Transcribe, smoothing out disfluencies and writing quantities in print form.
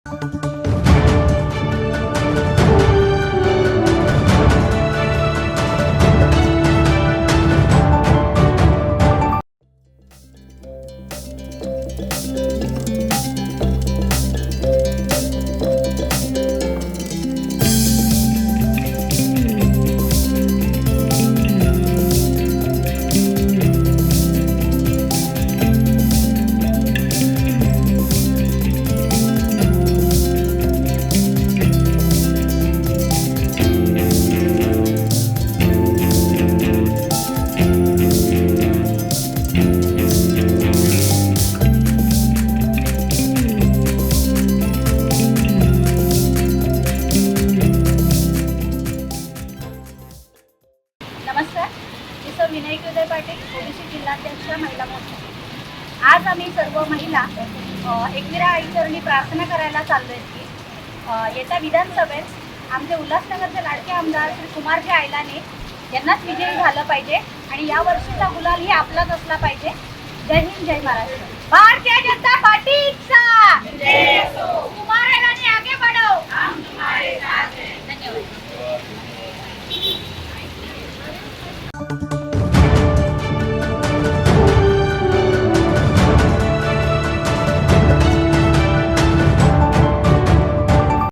नमस्कार, मी सौ विनायक उदय पाटील, ओबीसी जिल्हाध्यक्ष महिला मोर्चा। आज आम्ही सर्व महिला एकविरा आईचरणी प्रार्थना करायला चाललोय की येत्या विधानसभेत आमचे उल्हासनगरचे लाडके आमदार श्री कुमारजी आयलाने यांनाच विजयी झालं पाहिजे आणि या वर्षीचा गुलाल ही आपलाच असला पाहिजे। जय हिंद, जय महाराष्ट्र। भारतीय जनता पार्टीचा जय असो।